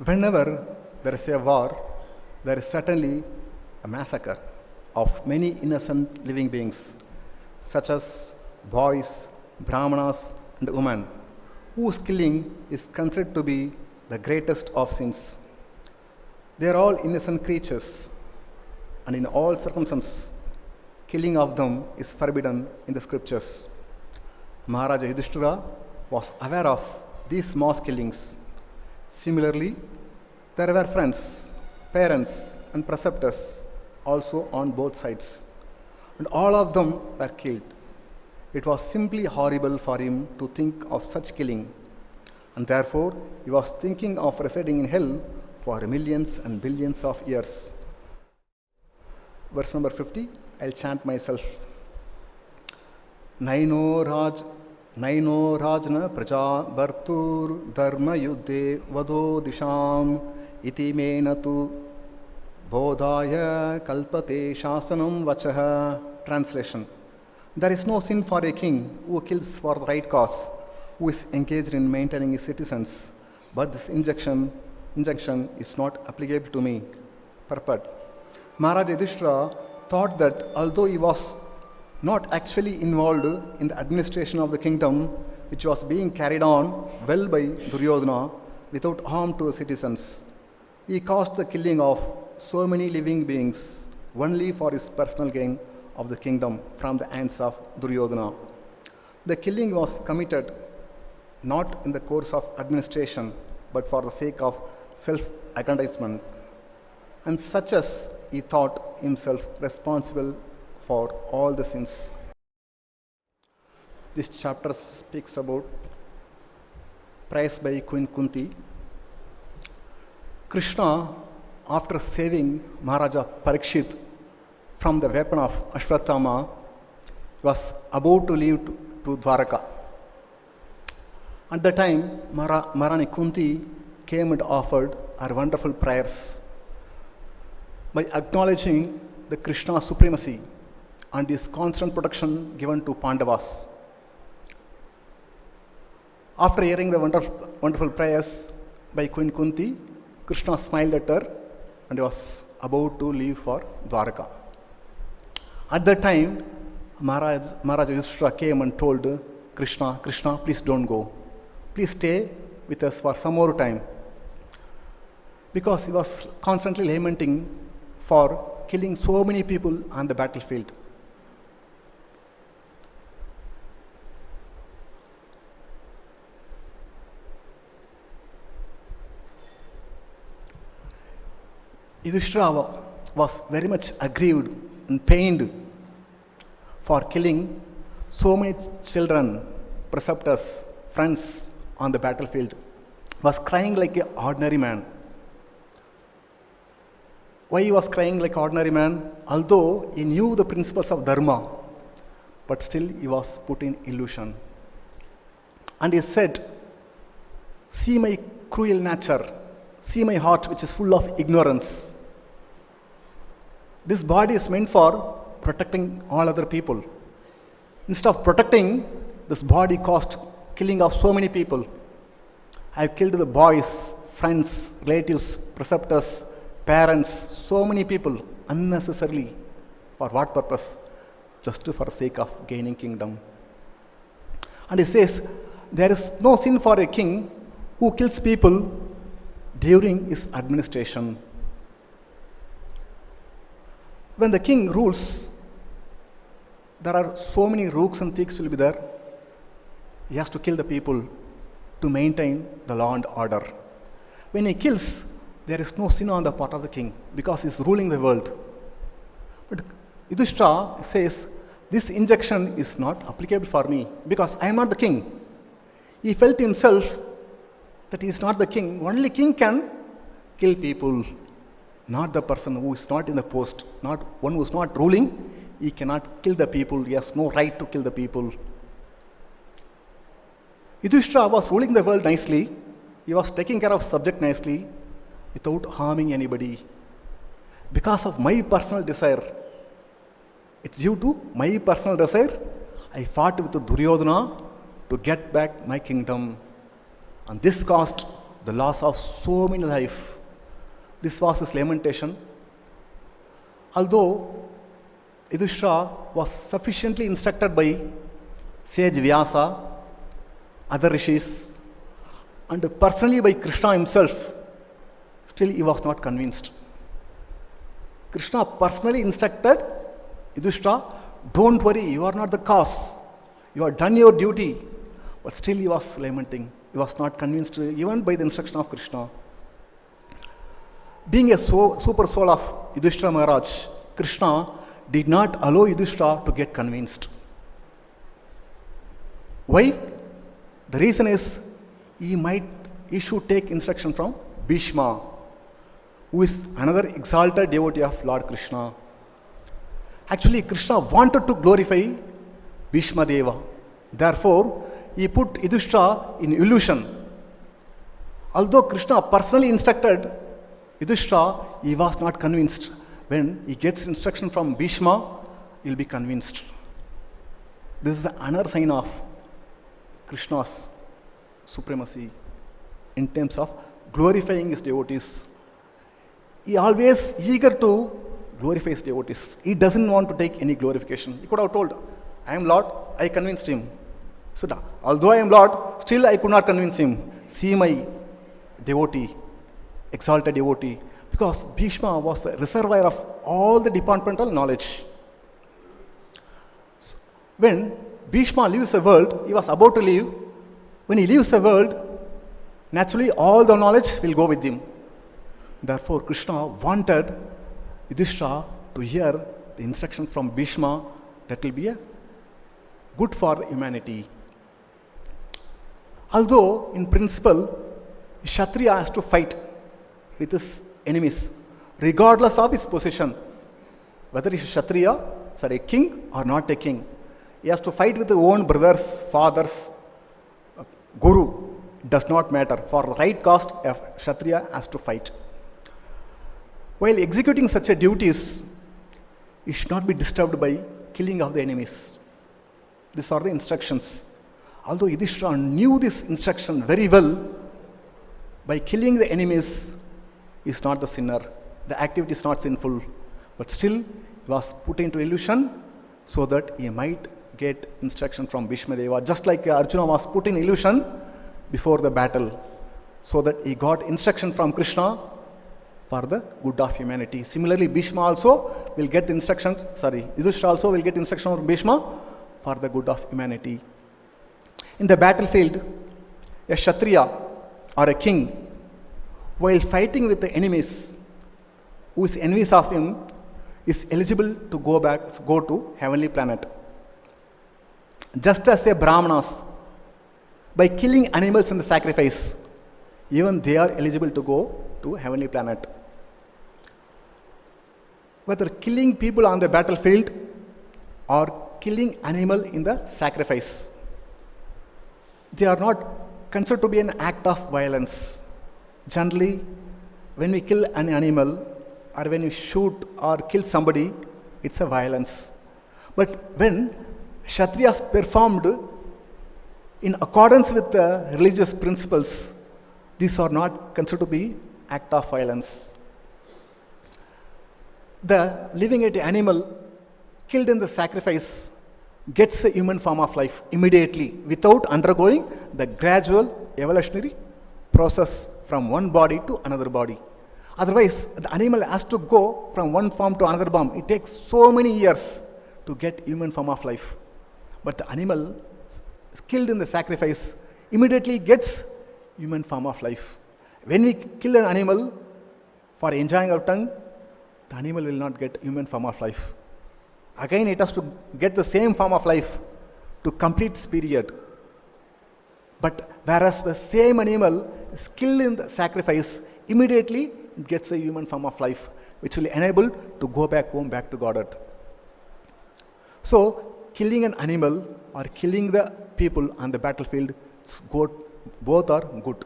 Whenever there is a war, there is certainly a massacre of many innocent living beings, such as boys, brahmanas, and women, whose killing is considered to be the greatest of sins. They are all innocent creatures, and in all circumstances, killing of them is forbidden in the scriptures. Maharaja Yudhishthira was aware of these mass killings. Similarly, there were friends, parents, and preceptors also on both sides, and all of them were killed. It was simply horrible for him to think of such killing, and therefore he was thinking of residing in hell for millions and billions of years. Verse number 50, I'll chant myself. Naino Rajna Praja Bhartur Dharma Yuddhe Vado Disham Iti Menatu Bodhaya Kalpate Shasanam Vachaha. Translation. There is no sin for a king who kills for the right cause, who is engaged in maintaining his citizens, but this injunction is not applicable to me. Purport. Maharaja Yudhishthira thought that although he was not actually involved in the administration of the kingdom, which was being carried on well by Duryodhana without harm to the citizens, he caused the killing of so many living beings only for his personal gain of the kingdom from the hands of Duryodhana. The killing was committed not in the course of administration, but for the sake of self-aggrandizement, and such as he thought himself responsible for all the sins. This chapter speaks about praise by Queen Kunti. Krishna, after saving Maharaja Parikshit from the weapon of Ashwatthama, was about to leave to Dwaraka. At the time, Maharani Kunti came and offered her wonderful prayers by acknowledging the Krishna's supremacy and his constant protection given to Pandavas. After hearing the wonderful prayers by Queen Kunti, Krishna smiled at her and was about to leave for Dwaraka. At that time, Maharaja Yudhishthira came and told Krishna, please don't go. Please stay with us for some more time. Because he was constantly lamenting for killing so many people on the battlefield. Yudhishthira was very much aggrieved and pained for killing so many children, preceptors, friends on the battlefield. Was crying like an ordinary man. Why he was crying like an ordinary man? Although he knew the principles of dharma, but still he was put in illusion. And he said, see my cruel nature, see my heart which is full of ignorance. This body is meant for protecting all other people. Instead of protecting, this body caused killing of so many people. I have killed the boys, friends, relatives, preceptors, parents, so many people unnecessarily. For what purpose? Just for the sake of gaining kingdom. And he says, there is no sin for a king who kills people during his administration. When the king rules, there are so many rooks and thieves will be there. He has to kill the people to maintain the law and order. When he kills, there is no sin on the part of the king because he is ruling the world. But Yudhishthira says, this injunction is not applicable for me because I am not the king. He felt himself that he is not the king. Only king can kill people, not the person who is not in the post, not one who is not ruling. He cannot kill the people. He has no right to kill the people. Yudhishthira was ruling the world nicely. He was taking care of subject nicely without harming anybody. Because of my personal desire, it's due to my personal desire, I fought with Duryodhana to get back my kingdom. And this caused the loss of so many life. This was his lamentation. Although Yudhishthira was sufficiently instructed by sage Vyasa, other rishis, and personally by Krishna himself, still he was not convinced. Krishna personally instructed Yudhishthira, don't worry, you are not the cause. You have done your duty. But still he was lamenting. He was not convinced even by the instruction of Krishna. Being a super soul of Yudhishthira Maharaj, Krishna did not allow Yudhishthira to get convinced. Why? The reason is he should take instruction from Bhishma, who is another exalted devotee of Lord Krishna. Actually, Krishna wanted to glorify Bhishma Deva. Therefore, he put Yudhishthira in illusion. Although Krishna personally instructed Yudhishthira, he was not convinced. When he gets instruction from Bhishma, he will be convinced. This is another sign of Krishna's supremacy in terms of glorifying his devotees. He always eager to glorify his devotees. He doesn't want to take any glorification. He could have told, I am Lord, I convinced him. So, although I am Lord, still I could not convince him. See my devotee, exalted devotee. Because Bhishma was the reservoir of all the departmental knowledge. So, when Bhishma leaves the world, he was about to leave. When he leaves the world, naturally all the knowledge will go with him. Therefore, Krishna wanted Yudhishthira to hear the instruction from Bhishma that will be good for humanity. Although, in principle, Kshatriya has to fight with his enemies, regardless of his position. Whether he is Kshatriya, a king or not a king. He has to fight with his own brothers, fathers, guru. It does not matter. For right cause, a Kshatriya has to fight. While executing such a duties, he should not be disturbed by killing of the enemies. These are the instructions. Although Yudhishthira knew this instruction very well, by killing the enemies is not the sinner. The activity is not sinful. But still, he was put into illusion so that he might get instruction from Bhishma Deva. Just like Arjuna was put in illusion before the battle, so that he got instruction from Krishna for the good of humanity. Similarly, Bhishma also will get instruction, Yudhishthira also will get instruction from Bhishma for the good of humanity. In the battlefield, a Kshatriya or a king, while fighting with the enemies, who is enemies of him, is eligible to go to heavenly planet. Just as a Brahmanas, by killing animals in the sacrifice, even they are eligible to go to heavenly planet. Whether killing people on the battlefield or killing animal in the sacrifice, they are not considered to be an act of violence. Generally, when we kill an animal or when we shoot or kill somebody, it's a violence. But when Kshatriyas performed in accordance with the religious principles, these are not considered to be act of violence. The living animal killed in the sacrifice gets a human form of life immediately without undergoing the gradual evolutionary process from one body to another body. Otherwise, the animal has to go from one form to another form. It takes so many years to get human form of life. But the animal killed in the sacrifice immediately gets human form of life. When we kill an animal for enjoying our tongue, the animal will not get human form of life. Again, it has to get the same form of life to complete its period. But whereas the same animal is killed in the sacrifice, immediately it gets a human form of life, which will enable to go back home, back to Godhead. So, killing an animal or killing the people on the battlefield, both are good.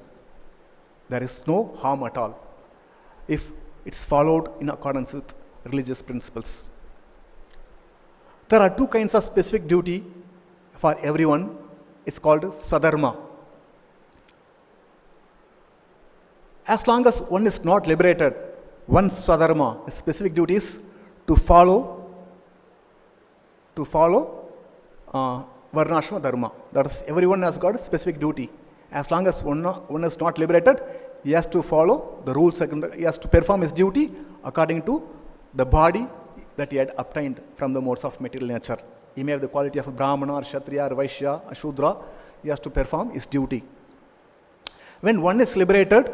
There is no harm at all if it's followed in accordance with religious principles. There are two kinds of specific duty for everyone. It's called Swadharma. As long as one is not liberated, one's swadharma, his specific duty is to follow varnashrama dharma. That is, everyone has got a specific duty. As long as one is not liberated, he has to follow the rules, he has to perform his duty according to the body that he had obtained from the modes of material nature. He may have the quality of a Brahmana or Kshatriya or Vaishya or Shudra. He has to perform his duty. When one is liberated,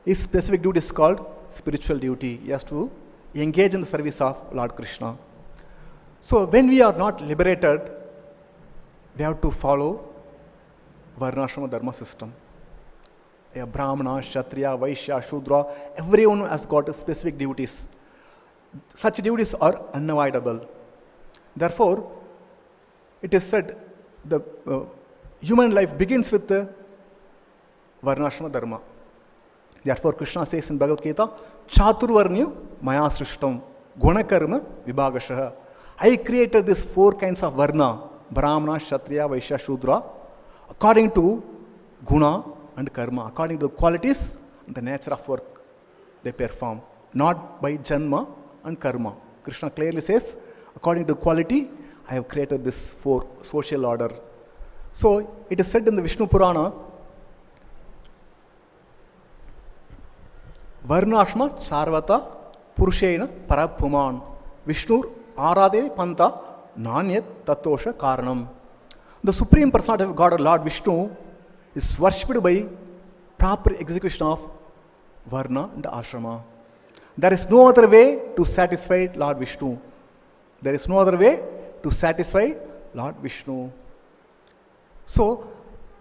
his specific duty is called spiritual duty. He has to engage in the service of Lord Krishna. So when we are not liberated, we have to follow varnashrama dharma system. A Brahmana, Kshatriya, Vaishya, Shudra, everyone has got specific duties. Such duties are unavoidable. Therefore, it is said the human life begins with the varnashrama dharma. Therefore, Krishna says in Bhagavad Gita, Chaturvarnyu maya srishtam gunakarma vibhagashaha. I created these 4 kinds of varna, Brahmana, Kshatriya, Vaishya, Shudra, according to guna and karma, according to the qualities and the nature of work they perform, not by janma and karma. Krishna clearly says, according to quality, I have created this 4 social order. So, it is said in the Vishnu Purana, Varnashma Charvata Purushena Parapuman Vishnur Arade Panta Nanyat Tatosha Karanam. The Supreme Personality of God, Lord Vishnu, is worshipped by proper execution of Varna and Ashrama. There is no other way to satisfy Lord Vishnu. There is no other way to satisfy Lord Vishnu. So,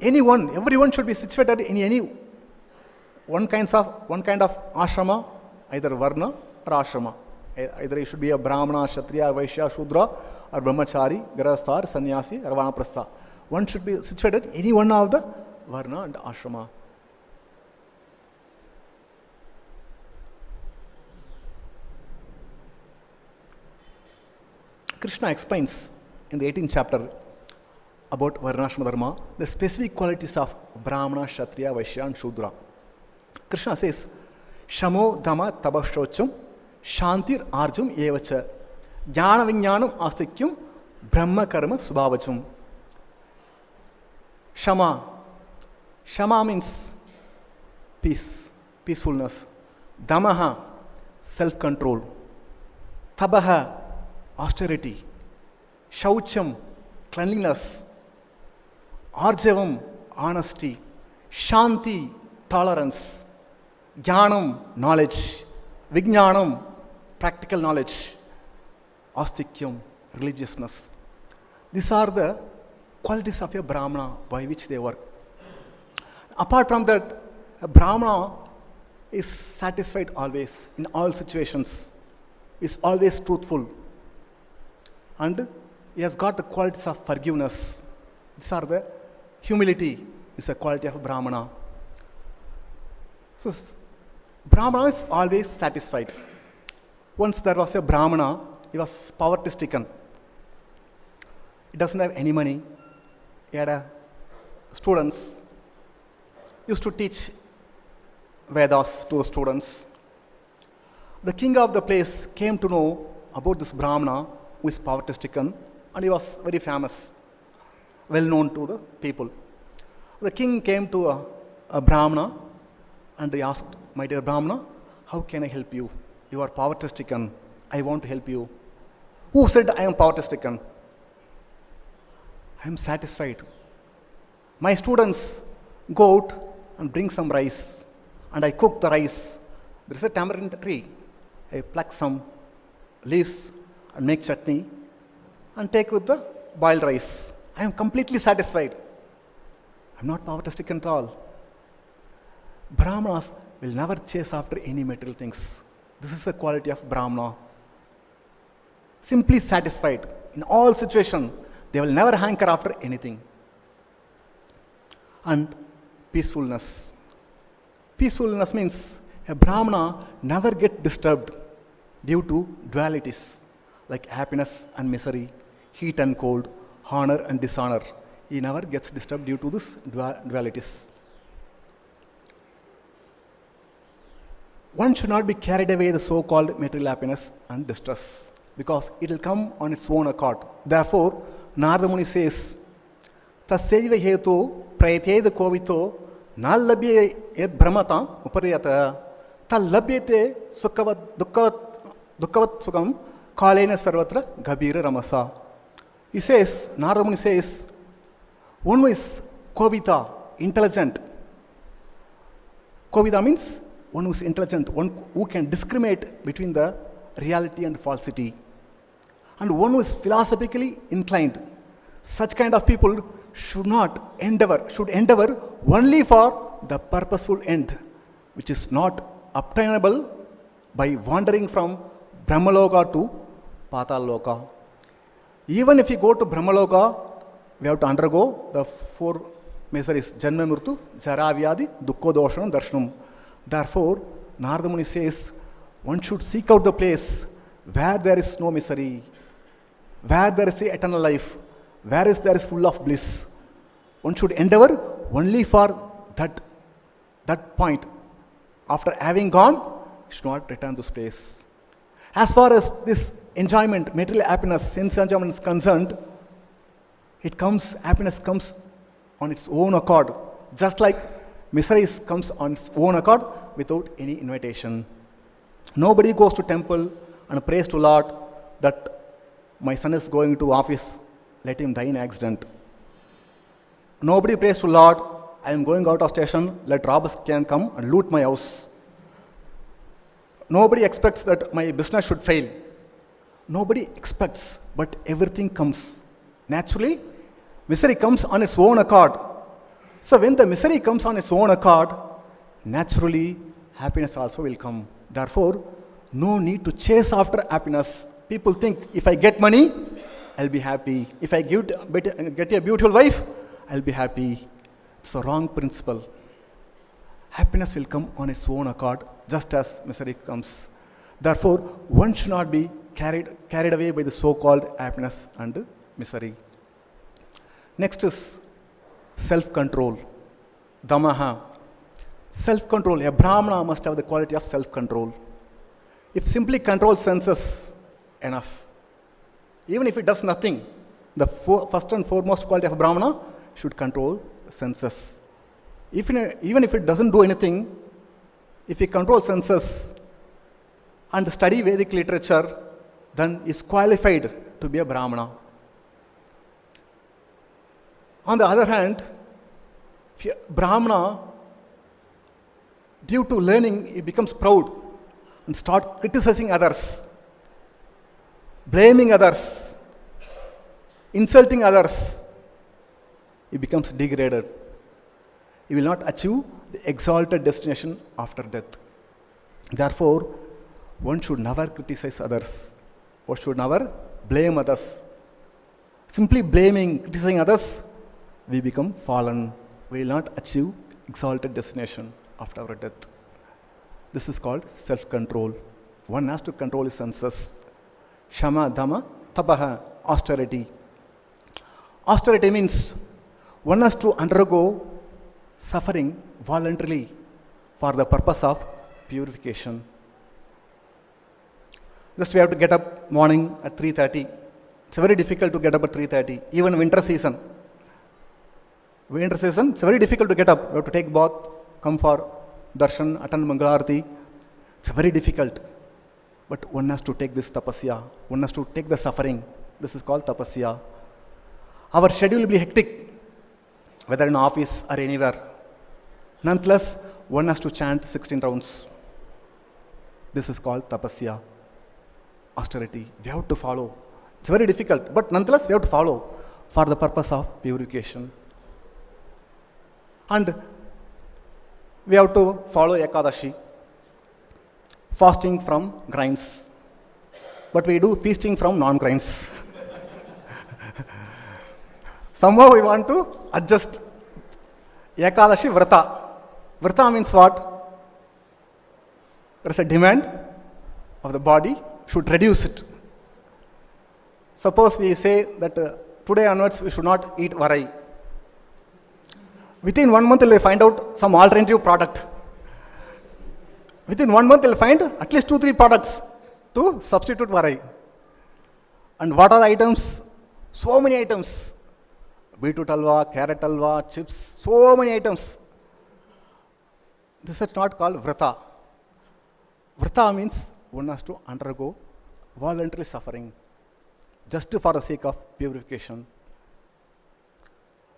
everyone should be situated in any one kind of ashrama, either varna or ashrama. Either it should be a Brahmana, Kshatriya, Vaishya, Shudra, or Brahmachari, Grahastha, Sannyasi, or Vanaprastha. One should be situated in any one of the varna and ashrama. Krishna explains in the 18th chapter about Varnashrama Dharma, the specific qualities of Brahmana, Kshatriya, Vaishya and Shudra. Krishna says, Shamo Dhamma Tabashocham Shantir Arjum Evacha Jnana Vijnanam Astikyam Brahma Karma Subhavacham. Shama means peace, peacefulness. Damaha, self-control. Tabaha, austerity. Shaucham, cleanliness. Arjavam, honesty. Shanti, tolerance. Jnanam, knowledge. Vijnanam, practical knowledge. Astikyam, religiousness. These are the qualities of a Brahmana by which they work. Apart from that, a Brahmana is satisfied always, in all situations, is always truthful, and he has got the qualities of forgiveness. These are the humility is a quality of a Brahmana. So, Brahmana is always satisfied. Once there was a Brahmana, he was poverty-stricken. He doesn't have any money. He had students. Used to teach Vedas to students. The king of the place came to know about this Brahmana who is poverty-stricken, and he was very famous, well known to the people. The king came to a Brahmana and he asked, my dear Brahmana, how can I help you? You are poverty-stricken. I want to help you. Who said I am poverty-stricken? I am satisfied. My students go out and bring some rice, and I cook the rice. There is a tamarind tree. I pluck some leaves and make chutney and take with the boiled rice. I am completely satisfied. I am not poverty-stricken at all. Brahmanas will never chase after any material things. This is the quality of Brahmana. Simply satisfied. In all situations, they will never hanker after anything. And peacefulness. Peacefulness means a Brahmana never gets disturbed due to dualities like happiness and misery, heat and cold, honor and dishonor. He never gets disturbed due to these dualities. one should not be carried away the so-called material happiness and distress, because it will come on its own accord. Therefore, Narada Muni says, Tasyaiva hetu prayateda kovito nallabhye yad brahmatam upariyata tallabhyate sukhavat dukhavat sukham kalena sarvatra gabhira ramasa. He says, Narada Muni says, one who is kovita, intelligent. Kovita means one who is intelligent, one who can discriminate between the reality and falsity, and one who is philosophically inclined. Such kind of people should endeavor only for the purposeful end, which is not obtainable by wandering from Brahmaloka to Pataloka. Even if you go to Brahmaloka, we have to undergo the four miseries: Janma Mritu, Jara Vyadhi, Dukkha Doshanam, Darshanam. Therefore, Narada Muni says, one should seek out the place where there is no misery, where there is the eternal life, there is full of bliss. One should endeavor only for that point. After having gone, should not return to this place. As far as this enjoyment, material happiness, sense enjoyment is concerned, happiness comes on its own accord, just like misery comes on its own accord without any invitation. Nobody goes to temple and prays to Lord that my son is going to office, let him die in accident. Nobody prays to Lord, I am going out of station, let robbers can come and loot my house. Nobody expects that my business should fail. Nobody expects, but everything comes. Naturally, misery comes on its own accord. So when the misery comes on its own accord, naturally happiness also will come. Therefore, no need to chase after happiness. People think, if I get money, I'll be happy. If I get a beautiful wife, I'll be happy. It's a wrong principle. Happiness will come on its own accord, just as misery comes. Therefore, one should not be carried away by the so-called happiness and misery. Next is self-control. Damaha. Self-control. A Brahmana must have the quality of self-control. If simply controls senses, enough. Even if it does nothing, the first and foremost quality of a Brahmana should control senses. Even if it doesn't do anything, if he controls senses and study Vedic literature, then is qualified to be a Brahmana. On the other hand, if a Brahmana, due to learning, he becomes proud and start criticizing others, blaming others, insulting others, he becomes degraded. He will not achieve the exalted destination after death. Therefore, one should never criticize others. One should never blame others. Simply blaming, criticizing others, we become fallen. We will not achieve exalted destination after our death. This is called self-control. One has to control his senses. Shama, Dhamma, Tapaha, austerity. Austerity means one has to undergo suffering voluntarily for the purpose of purification. Just we have to get up morning at 3:30. It's very difficult to get up at 3:30, even winter season. Winter season, it's very difficult to get up. You have to take bath, come for darshan, attend Mangalarati. It's very difficult. But one has to take this tapasya. One has to take the suffering. This is called tapasya. Our schedule will be hectic, whether in office or anywhere. Nonetheless, one has to chant 16 rounds. This is called tapasya, austerity. We have to follow. It's very difficult, but nonetheless, we have to follow for the purpose of purification. And we have to follow Ekadashi, fasting from grains. But we do feasting from non-grains. Somehow we want to adjust. Ekadashi Vrata. Vrata means what? There is a demand of the body, should reduce it. Suppose we say that today onwards we should not eat varai. Within 1 month we will find out some alternative product Within 1 month, they'll find at least 2-3 products to substitute for I. And what are the items? So many items. Beetroot halwa, carrot halwa, chips, so many items. This is not called vrata. Vrata means one has to undergo voluntary suffering just for the sake of purification.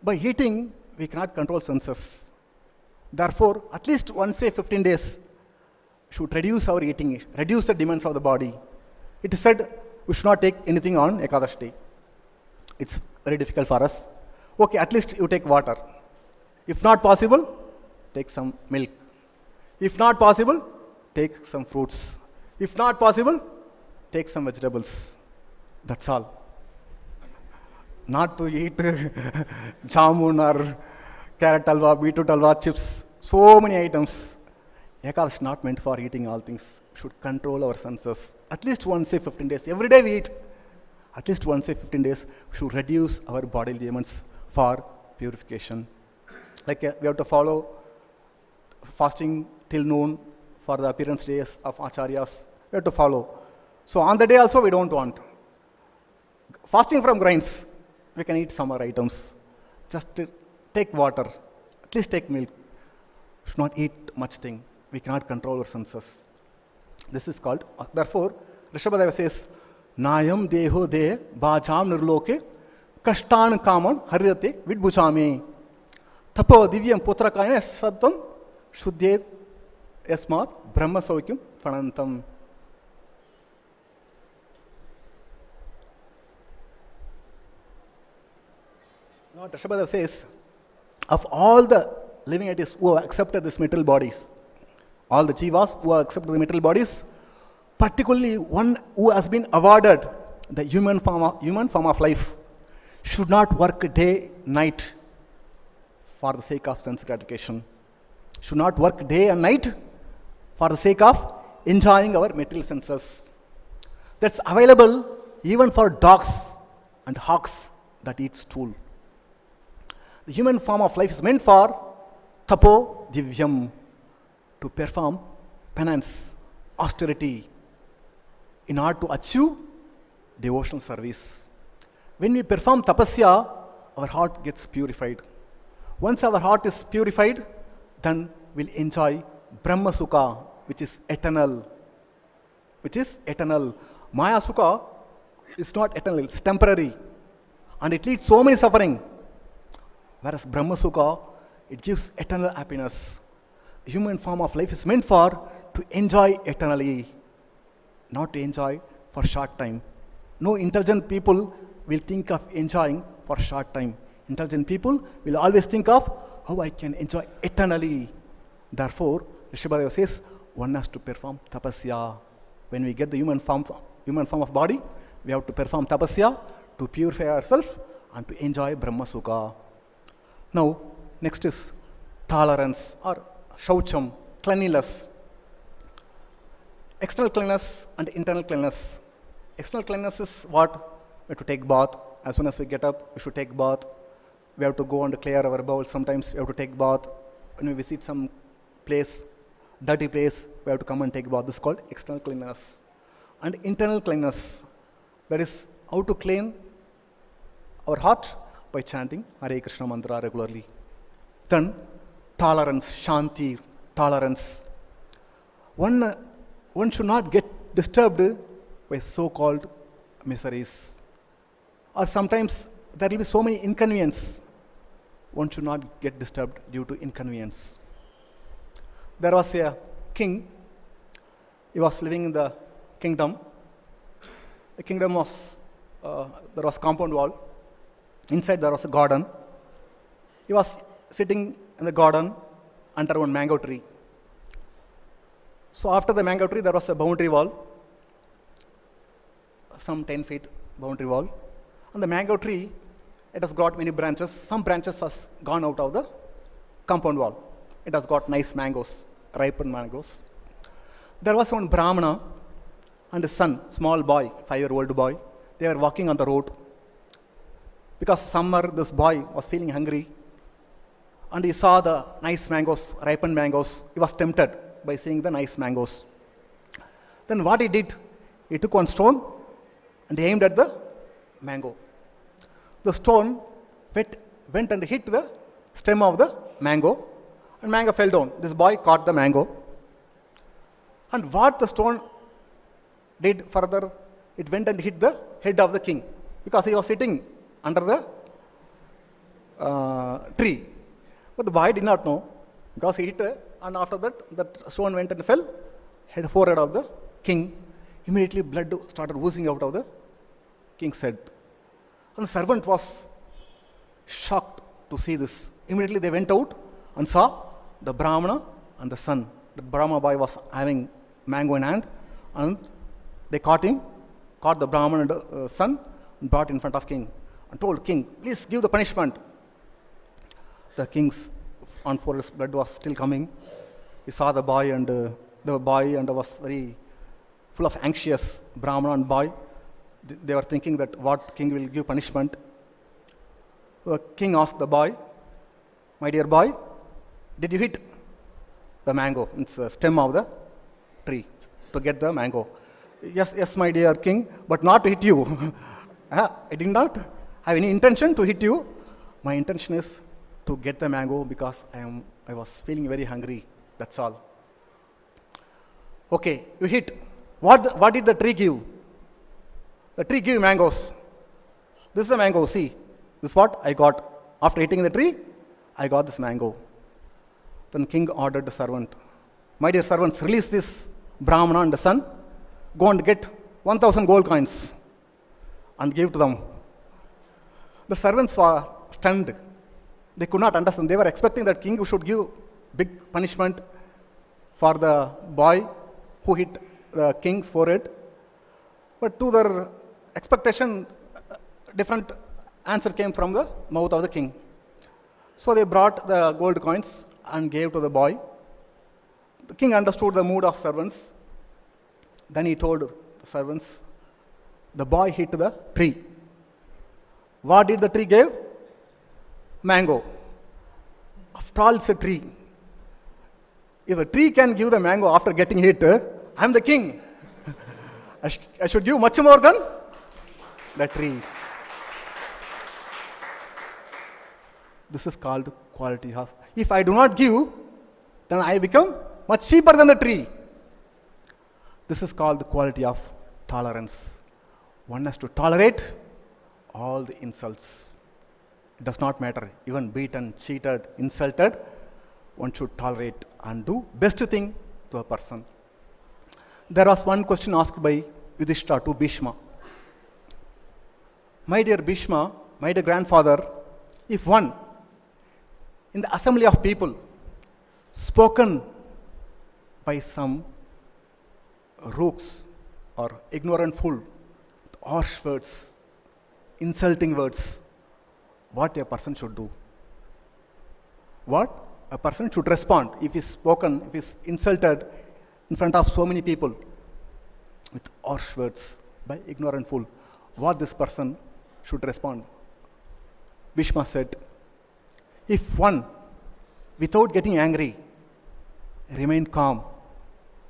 By eating, we cannot control senses. Therefore, at least once say 15 days, should reduce our eating, reduce the demands of the body. It is said we should not take anything on Ekadashi. It's very difficult for us. Okay, at least you take water. If not possible, take some milk. If not possible, take some fruits. If not possible, take some vegetables. That's all. Not to eat jamun or carrot halwa, beetroot halwa, chips. So many items. Ekadashi is not meant for eating all things. Should control our senses. At least once say 15 days. Every day we eat. At least once say 15 days, we should reduce our bodily demands for purification. Like we have to follow fasting till noon for the appearance days of acharyas. We have to follow. So on the day also we don't want. Fasting from grains, we can eat some other items. Just take water, at least take milk. Should not eat much thing. We cannot control our senses. This is called, therefore, Rishabhadeva says, Nayam deho de bhajam nirloke kashtan kaman haryate vidbhuchami tapo divyam putrakayana saddam shuddhet yasmat brahma saukyam pranantam. Now Rishabhadeva says, of all the living entities who have accepted these material bodies, all the jivas who have accepted the material bodies, particularly one who has been awarded the human form of life, should not work day, night for the sake of sense gratification. Should not work day and night for the sake of enjoying our material senses. That's available even for dogs and hawks that eat stool. The human form of life is meant for tapo divyam, to perform penance, austerity, in order to achieve devotional service. When we perform tapasya, our heart gets purified. Once our heart is purified, then we'll enjoy Brahma Sukha, which is eternal. Maya Sukha is not eternal, it's temporary. And it leads so many suffering. Whereas Brahma Sukha, it gives eternal happiness. The human form of life is meant for to enjoy eternally, not to enjoy for short time. No intelligent people will think of enjoying for short time. Intelligent people will always think of how I can enjoy eternally. Therefore, Rishabhadeva says, one has to perform tapasya. When we get the human form of body, we have to perform tapasya to purify ourselves and to enjoy Brahma Sukha. Now, next is tolerance or shaucham, cleanliness. External cleanliness and internal cleanliness. External cleanliness is what? We have to take bath. As soon as we get up, we should take bath. We have to go and clear our bowels. Sometimes we have to take bath. When we visit some place, dirty place, we have to come and take bath. This is called external cleanliness. And internal cleanliness, that is how to clean our heart by chanting Hare Krishna mantra regularly. Then tolerance, shanti, tolerance. One should not get disturbed by so-called miseries. Or sometimes there will be so many inconvenience. One should not get disturbed due to inconvenience. There was a king. He was living in the kingdom. The kingdom was, there was compound wall. Inside there was a garden. He was sitting in the garden under one mango tree. So after the mango tree, there was a boundary wall, some 10 feet boundary wall. And the mango tree, it has got many branches. Some branches has gone out of the compound wall. It has got nice mangoes, ripened mangoes. There was one Brahmana and his son, small boy, 5-year-old boy. They were walking on the road. Because summer, this boy was feeling hungry. And he saw the nice mangoes, ripened mangoes. He was tempted. by seeing the nice mangoes. Then what he did, he took one stone and he aimed at the mango. The stone went and hit the stem of the mango, and mango fell down. This boy caught the mango. And what the stone did further, it went and hit the head of the king, because he was sitting under the tree. But the boy did not know, because he hit, and after that stone went and fell, forehead of the king. Immediately blood started oozing out of the king's head. And the servant was shocked to see this. Immediately they went out and saw the Brahmana and the son. The Brahmana boy was having mango in hand, and they caught the Brahmana and son, and brought in front of king, and told king, please give the punishment. The king's on forehead's blood was still coming. He saw the boy and was very full of anxious. Brahmana and boy, they were thinking that what king will give punishment. The king asked the boy, my dear boy, did you hit the mango? It's the stem of the tree to get the mango. Yes, my dear king, but not to hit you. I did not have any intention to hit you. My intention is to get the mango because I was feeling very hungry. That's all. Okay, you hit. What did the tree give? The tree gave mangoes. This is the mango, see. This is what I got. After hitting the tree, I got this mango. Then king ordered the servant, my dear servants, release this Brahmana and the son. Go and get 1,000 gold coins and give to them. The servants were stunned. They could not understand. They were expecting that king should give big punishment for the boy who hit the king's forehead. But to their expectation, different answer came from the mouth of the king. So they brought the gold coins and gave to the boy. The king understood the mood of servants. Then he told the servants, the boy hit the tree. What did the tree give? Mango. After all, it's a tree. If a tree can give the mango after getting hit, I am the king. I should give much more than the tree. This is called quality of. If I do not give, then I become much cheaper than the tree. This is called the quality of tolerance. One has to tolerate all the insults. It does not matter. Even beaten, cheated, insulted, one should tolerate and do best thing to a person. There was one question asked by Yudhishthira to Bhishma. My dear Bhishma, my dear grandfather, if one in the assembly of people spoken by some rooks or ignorant fool, harsh words, insulting words, what a person should do? What a person should respond if he's spoken, if he's insulted in front of so many people with harsh words by ignorant fool, what this person should respond? Bhishma said, if one, without getting angry, remain calm,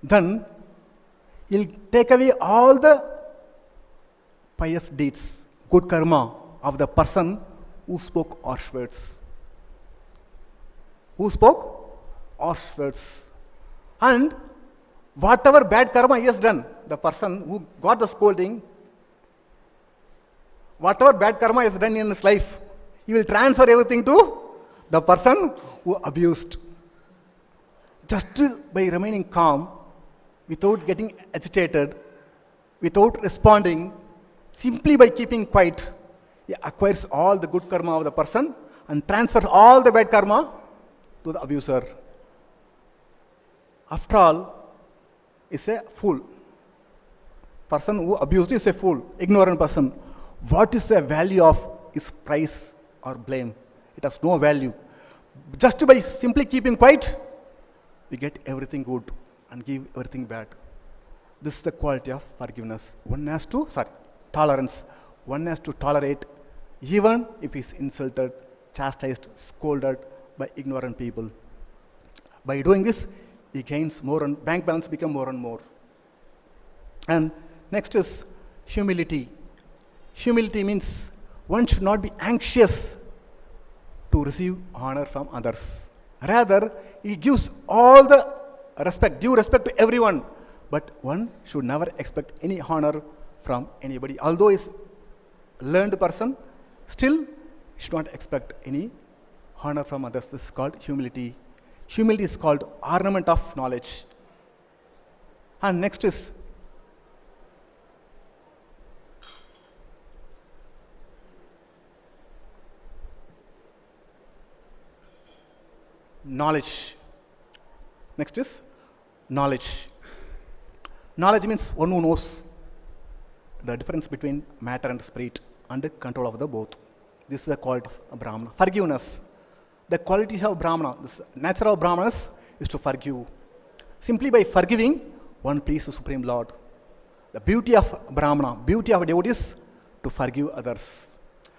then he'll take away all the pious deeds, good karma of the person who spoke harsh words. Who spoke harsh words. And whatever bad karma he has done, the person who got the scolding, whatever bad karma he has done in his life, he will transfer everything to the person who abused. Just by remaining calm, without getting agitated, without responding, simply by keeping quiet, he acquires all the good karma of the person and transfers all the bad karma to the abuser. After all, is a fool. Person who abused is a fool, ignorant person. What is the value of his praise or blame? It has no value. Just by simply keeping quiet, we get everything good and give everything bad. This is the quality of forgiveness. One has to, tolerance. One has to tolerate even if he is insulted, chastised, scolded by ignorant people. By doing this, he gains more and bank balance become more and more. And next is humility. Humility means one should not be anxious to receive honor from others. Rather, he gives all the respect, due respect to everyone. But one should never expect any honor from anybody. Although he is a learned person, still should not expect any honor from others. This is called humility. Humility is called ornament of knowledge. And next is knowledge. Next is knowledge. Knowledge means one who knows the difference between matter and spirit and control of the both. This is the quality of Brahmana. Forgiveness. The qualities of Brahmana, the nature of Brahmanas is to forgive. Simply by forgiving, one pleases the Supreme Lord. The beauty of Brahmana, beauty of devotees, to forgive others.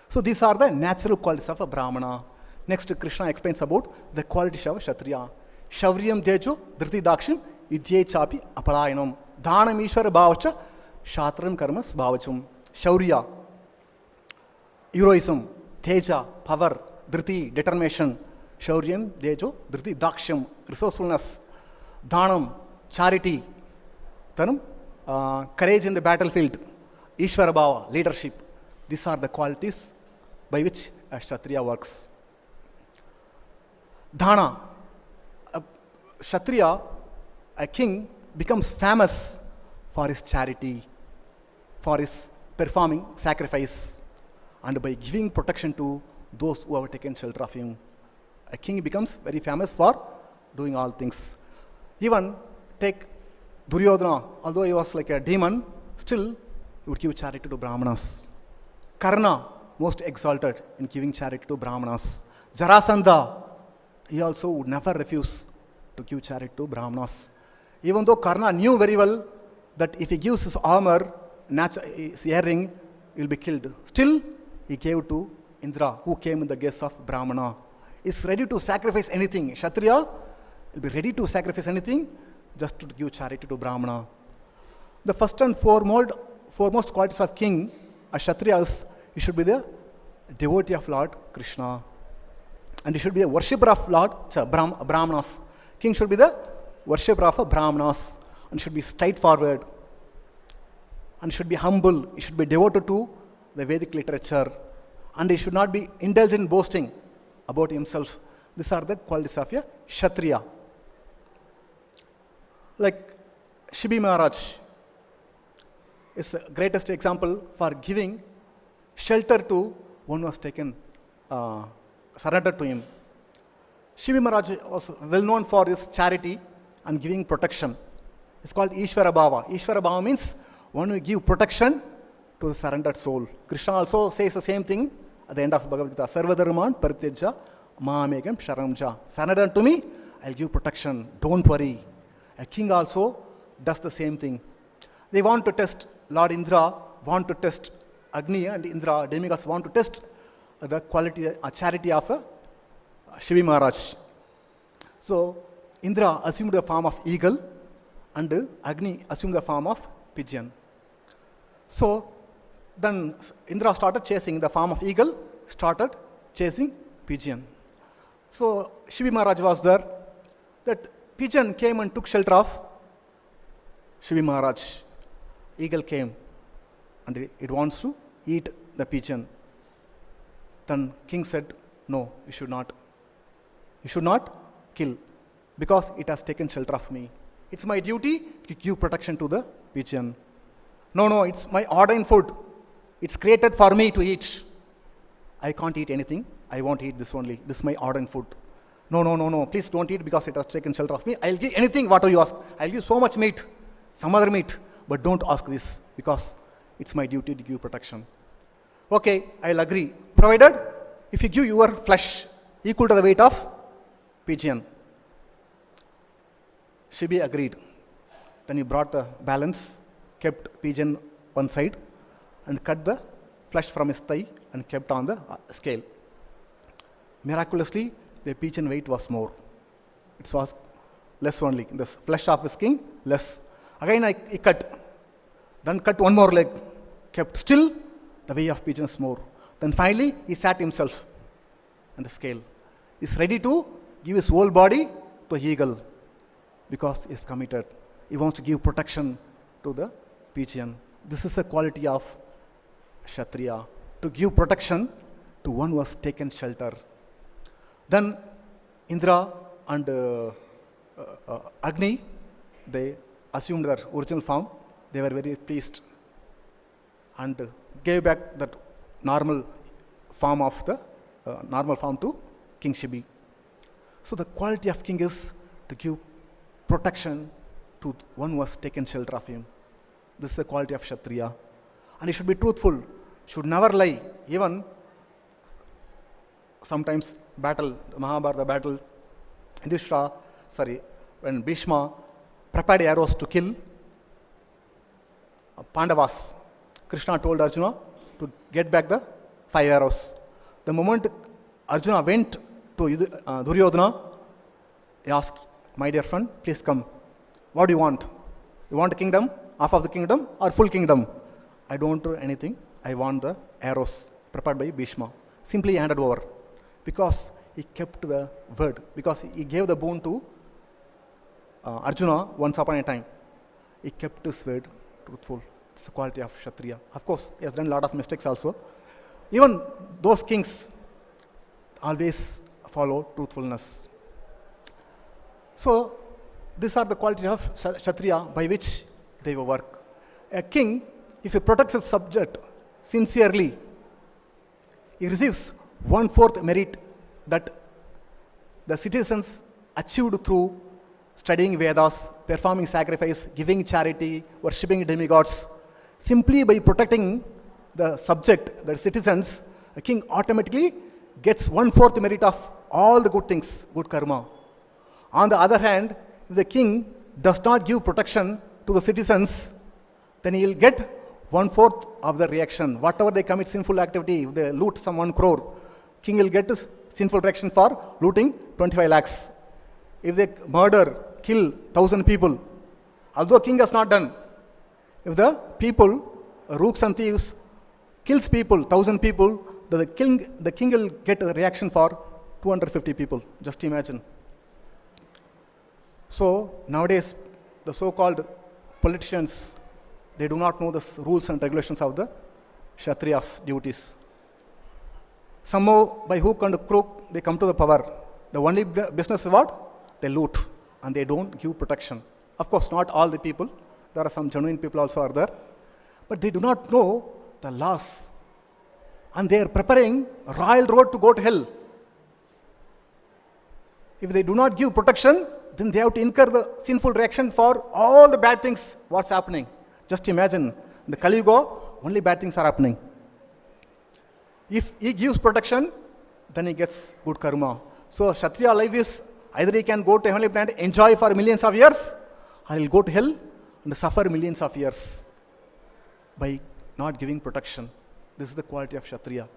So these are the natural qualities of a Brahmana. Next, Krishna explains about the qualities of Kshatriya. Shauryam Tejo Dhriti Dakshim Idye Chapi Apalayanam Dhanam Ishvara Bhavacha Shatram Karmas Bhavachum. Shaurya, heroism, Teja, power, Dhriti, determination. Shauryam Tejo Dhriti Dakshim, resourcefulness. Dhanam, charity. Dhanam, courage in the battlefield. Ishvara Bhava, leadership. These are the qualities by which a Kshatriya works. Dhana, a Kshatriya, a king, becomes famous for his charity, for his performing sacrifice, and by giving protection to those who have taken shelter of him. A king becomes very famous for doing all things. Even take Duryodhana, although he was like a demon, still he would give charity to Brahmanas. Karna, most exalted in giving charity to Brahmanas. Jarasandha, he also would never refuse to give charity to Brahmanas. Even though Karna knew very well that if he gives his armor, his earring, he will be killed. Still, he gave to Indra, who came in the guise of Brahmana. He is ready to sacrifice anything. Kshatriya will be ready to sacrifice anything just to give charity to Brahmana. The first and foremost qualities of king, a Kshatriya, is he should be the devotee of Lord Krishna. And he should be a worshipper of Lord Brahmanas. King should be the worshipper of Brahmanas and should be straightforward and should be humble. He should be devoted to the Vedic literature and he should not be indulgent in boasting about himself. These are the qualities of a Kshatriya. Like Shibi Maharaj is the greatest example for giving shelter to one who was taken surrendered to him. Shivi Maharaj was well known for his charity and giving protection. It's called Ishvara Bhava. Ishvara Bhava means one who give protection to the surrendered soul. Krishna also says the same thing at the end of Bhagavad Gita. Sarvadharman Parityaja Mahamekam Sharamja. Surrender to me, I'll give protection. Don't worry. A king also does the same thing. They want to test Lord Indra, want to test Agni and Indra, demigods want to test the quality, charity of Shivi Maharaj. So, Indra assumed the form of eagle and Agni assumed the form of pigeon. So, then Indra started chasing the form of eagle, started chasing pigeon. So, Shivi Maharaj was there. That pigeon came and took shelter of Shivi Maharaj. Eagle came and it wants to eat the pigeon. Then king said, no, you should not. You should not kill because it has taken shelter of me. It's my duty to give protection to the pigeon. No, it's my ordained food. It's created for me to eat. I can't eat anything. I won't eat this only. This is my ordained food. No. Please don't eat because it has taken shelter of me. I'll give anything, whatever you ask. I'll give so much meat, some other meat, but don't ask this because it's my duty to give protection. Okay, I'll agree. Provided if you give your flesh equal to the weight of pigeon. Shibi agreed. Then he brought the balance, kept pigeon one side and cut the flesh from his thigh and kept on the scale. Miraculously, the pigeon weight was more. It was less only. The flesh of his king, less. Again he cut. Then cut one more leg. Kept still the way of pigeons more. Then finally he sat himself on the scale. He's ready to give his whole body to eagle because he is committed. He wants to give protection to the pigeon. This is the quality of Kshatriya, to give protection to one who has taken shelter. Then Indra and Agni, they assumed their original form. They were very pleased and gave back that normal form to King Shibi. So the quality of king is to give protection to one who has taken shelter of him. This is the quality of Kshatriya. And he should be truthful, should never lie. Even sometimes battle, the Mahabharata battle, when Bhishma prepared arrows to kill Pandavas, Krishna told Arjuna to get back the 5 arrows. The moment Arjuna went to Duryodhana, he asked, my dear friend, please come. What do you want? You want a kingdom, half of the kingdom or full kingdom? I don't want anything. I want the arrows prepared by Bhishma. Simply handed over. Because he kept the word. Because he gave the boon to Arjuna once upon a time. He kept his word truthful. It's the quality of Kshatriya. Of course, he has done a lot of mistakes also. Even those kings always follow truthfulness. So, these are the qualities of Kshatriya by which they will work. A king, if he protects his subject sincerely, he receives 1/4 merit that the citizens achieved through studying Vedas, performing sacrifice, giving charity, worshipping demigods. Simply by protecting the subject, the citizens, a king automatically gets 1/4 merit of all the good things, good karma. On the other hand, if the king does not give protection to the citizens, then he will get 1/4 of the reaction. Whatever they commit sinful activity, if they loot some 1 crore, king will get sinful reaction for looting 25 lakhs. If they murder, kill 1,000 people, although king has not done, if the people, rooks and thieves, kills people, 1,000 people, the king will get a reaction for 250 people. Just imagine. So nowadays, the so-called politicians, they do not know the rules and regulations of the Kshatriya's duties. Somehow, by hook and crook, they come to the power. The only business is what? They loot, and they don't give protection. Of course, not all the people. There are some genuine people also are there. But they do not know the laws. And they are preparing a royal road to go to hell. If they do not give protection, then they have to incur the sinful reaction for all the bad things what's happening. Just imagine, in the Kali Yuga, only bad things are happening. If he gives protection, then he gets good karma. So Kshatriya life is either he can go to heavenly planet, enjoy for millions of years, or he'll go to hell and suffer millions of years by not giving protection. This is the quality of Kshatriya.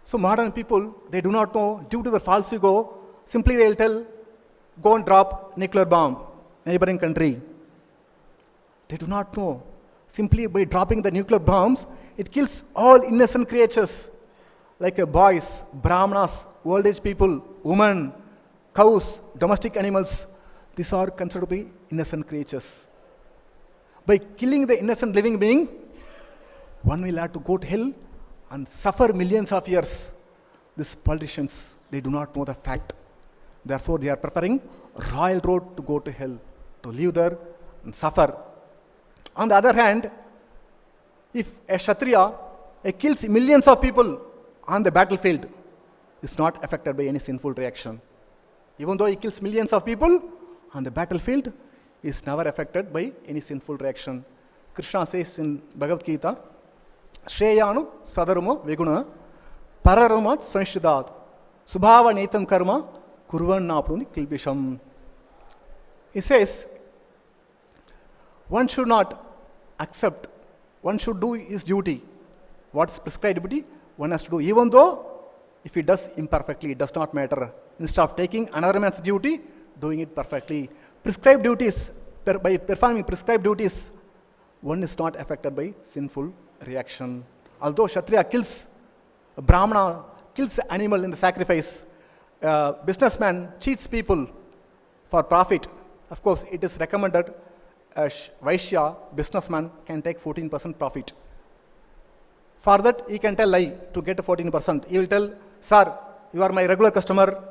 So modern people, they do not know, due to the false ego, simply they'll tell, go and drop nuclear bomb, neighboring country. They do not know. Simply by dropping the nuclear bombs, it kills all innocent creatures, like boys, brahmanas, old age people, women, cows, domestic animals. These are considered to be innocent creatures. By killing the innocent living being, one will have to go to hell and suffer millions of years. These politicians, they do not know the fact. Therefore, they are preparing a royal road to go to hell, to live there and suffer. On the other hand, if a Kshatriya kills millions of people on the battlefield, is not affected by any sinful reaction. Even though he kills millions of people on the battlefield, he is never affected by any sinful reaction. Krishna says in Bhagavad Gita, Shreyanu Sadarumo Viguna Pararumat Svanishidat Subhava Netam Karma Kurvan Napruni Kilbisham. He says, one should not accept, one should do his duty. What's prescribed duty, one has to do, even though if he does imperfectly, it does not matter. Instead of taking another man's duty, doing it perfectly. prescribed duties, by performing prescribed duties, one is not affected by sinful reaction. Although Kshatriya kills, a Brahmana kills an animal in the sacrifice, a businessman cheats people for profit, of course it is recommended a Vaishya businessman can take 14% profit. For that he can tell lie to get 14%. He will tell, sir, you are my regular customer,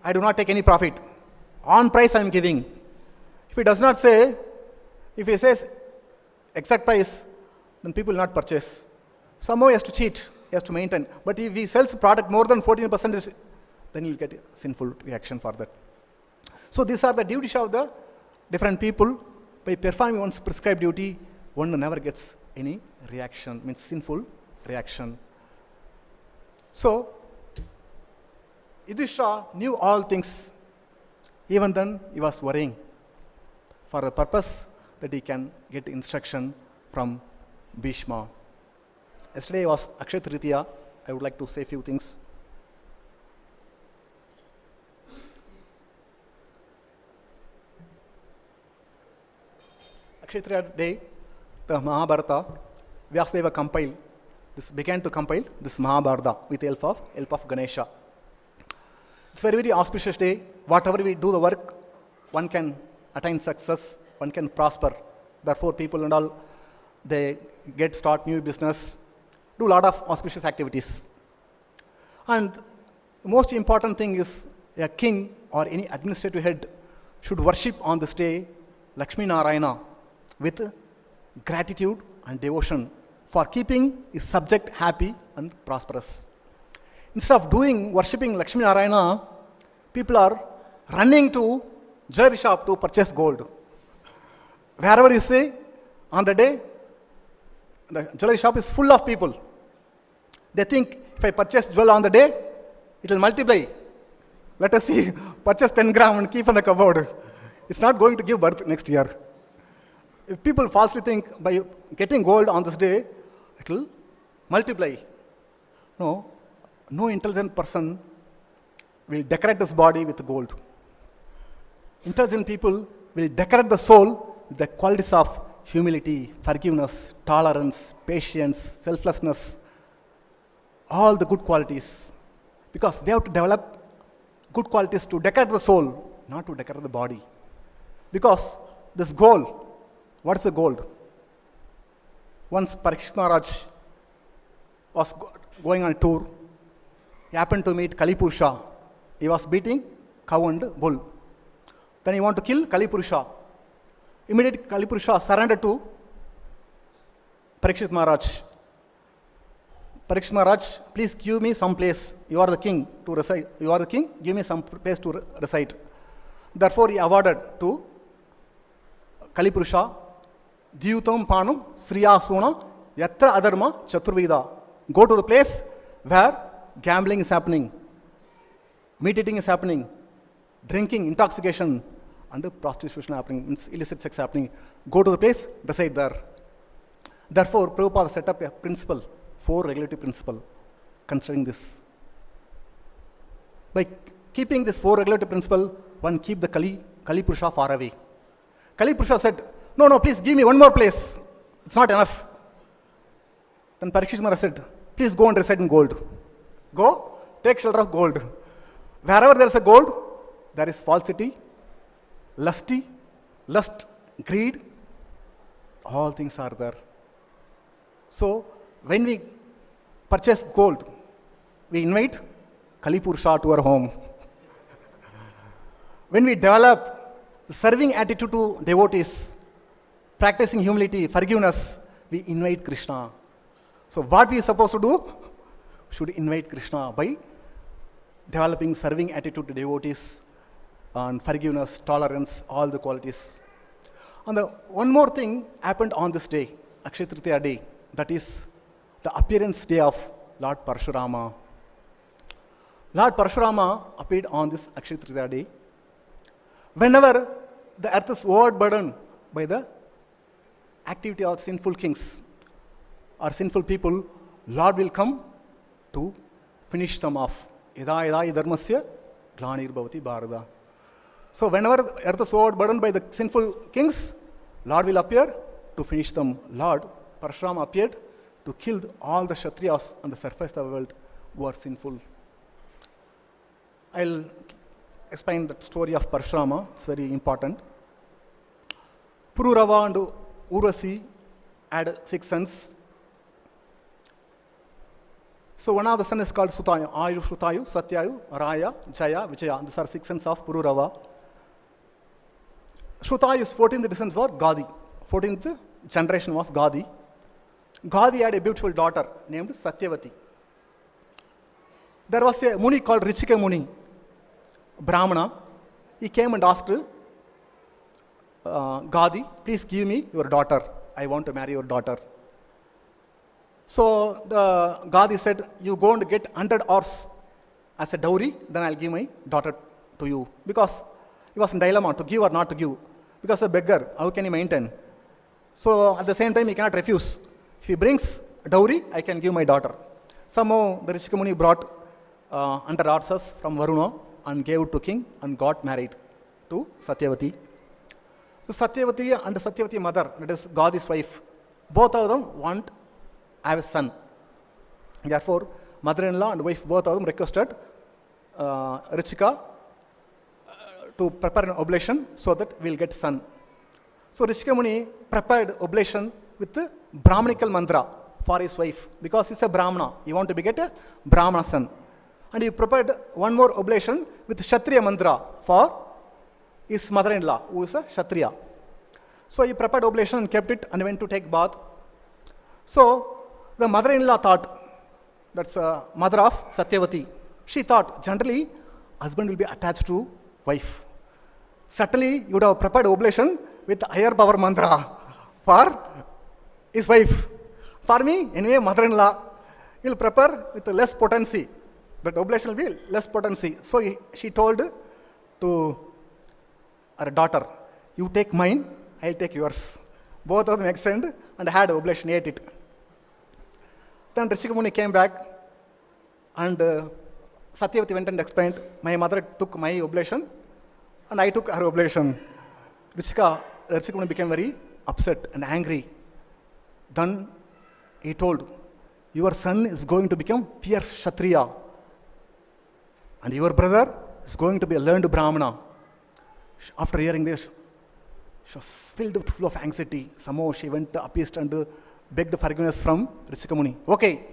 I do not take any profit. On price I am giving. If he does not say, if he says exact price, then people will not purchase. Somehow he has to cheat, he has to maintain. But if he sells product more than 14%, then you will get a sinful reaction for that. So these are the duties of the different people. By performing one's prescribed duty, one never gets any reaction, means sinful reaction. So, Yudhishthira knew all things. Even then, he was worrying for the purpose that he can get instruction from Bhishma. Yesterday was Akshaya Tritiya. I would like to say a few things. Akshaya Tritiya day, the Mahabharata, Vyasadeva began to compile this Mahabharata with the help of Ganesha. It's a very auspicious day. Whatever we do the work, one can attain success, one can prosper. Therefore, people and all, they start new business, do a lot of auspicious activities. And the most important thing is a king or any administrative head should worship on this day Lakshmi Narayana with gratitude and devotion for keeping his subject happy and prosperous. Instead of worshipping Lakshmi Narayana, people are running to jewelry shop to purchase gold. Wherever you see, on the day, the jewelry shop is full of people. They think, if I purchase jewel on the day, it will multiply. Let us see, purchase 10 gram and keep on the cupboard. It's not going to give birth next year. If people falsely think by getting gold on this day, it will multiply. No intelligent person will decorate his body with gold. Intelligent people will decorate the soul with the qualities of humility, forgiveness, tolerance, patience, selflessness, all the good qualities. Because we have to develop good qualities to decorate the soul, not to decorate the body. Because this goal, what is the gold? Once Parikshit Maharaj was going on a tour, he happened to meet Kalipurusha. He was beating cow and bull. Then he wanted to kill Kalipurusha. Immediately Kalipurusha surrendered to Parikshit Maharaj. Parikshit Maharaj, please give me some place. You are the king to reside. You are the king, give me some place to reside. Therefore he awarded to Kalipurusha, Dyutam Panum Sriya Suna Yatra Adharma Chaturveda. Go to the place where gambling is happening, meat eating is happening, drinking, intoxication, and prostitution happening, illicit sex happening. Go to the place, reside there. Therefore, Prabhupada set up a principle, 4 regulative principle, considering this. By keeping this 4 regulative principle, one keep the Kalipurusha far away. Kalipurusha said, no, please give me one more place. It's not enough. Then Parikshit Maharaj said, please go and reside in gold. Go, take shelter of gold. Wherever there is a gold, there is falsity, lust, greed, all things are there. So, when we purchase gold, we invite Kalipurusha to our home. When we develop the serving attitude to devotees, practicing humility, forgiveness, we invite Krishna. So what we are supposed to do? Should invite Krishna by developing serving attitude to devotees and forgiveness, tolerance, all the qualities. And one more thing happened on this day, Akshaya Tritiya day, that is the appearance day of Lord Parashurama. Lord Parashurama appeared on this Akshaya Tritiya day. Whenever the earth is overburdened by the activity of sinful kings or sinful people, Lord will come to finish them off. Yada yada dharmasya glanir bhavati bharata. So whenever the earth is overburdened by the sinful kings, Lord will appear to finish them. Lord Parashurama appeared to kill all the Kshatriyas on the surface of the world who are sinful. I'll explain the story of Parashurama. It's very important. Pururava and Urvasi had 6 sons. So one of the sons is called Sutayu, Ayu, Sutayu, Satyayu, Raya, Jaya, Vijaya. These are 6 sons of Pururava. Sutayu's 14th descent was Gadi. 14th generation was Gadi. Gadi had a beautiful daughter named Satyavati. There was a Muni called Richika Muni, Brahmana. He came and asked Gadi, please give me your daughter. I want to marry your daughter. So the Gadi said, you go and get 100 horse as a dowry, then I'll give my daughter to you. Because he was in dilemma to give or not to give. Because a beggar, how can he maintain? So at the same time, he cannot refuse. If he brings a dowry, I can give my daughter. Somehow the Rishika Muni brought 100 horses from Varuna and gave it to king and got married to Satyavati. So Satyavati and Satyavati mother, that is Gadi's wife, both of them want to have a son. Therefore, mother-in-law and wife, both of them requested Richika to prepare an oblation so that we'll get son. So Rishika Muni prepared oblation with the Brahmanical mantra for his wife because he's a Brahmana. He wanted to beget a Brahmana son. And he prepared one more oblation with Kshatriya mantra for his mother-in-law, who is a Kshatriya. So he prepared oblation and kept it and went to take bath. So the mother-in-law thought, that's a mother of Satyavati, she thought generally husband will be attached to wife. Certainly you would have prepared oblation with higher power mantra for his wife. For me, anyway, mother-in-law, he will prepare with less potency. That oblation will be less potency. So she told to her daughter, you take mine, I'll take yours. Both of them extended and had oblation, ate it. Then Rishika Muni came back and Satyavati went and explained, my mother took my oblation and I took her oblation. Rishika Muni became very upset and angry. Then he told, your son is going to become fierce Kshatriya and your brother is going to be a learned Brahmana. After hearing this, she was filled with full of anxiety. Somehow she went appeased and begged forgiveness from Rishika Muni. Okay,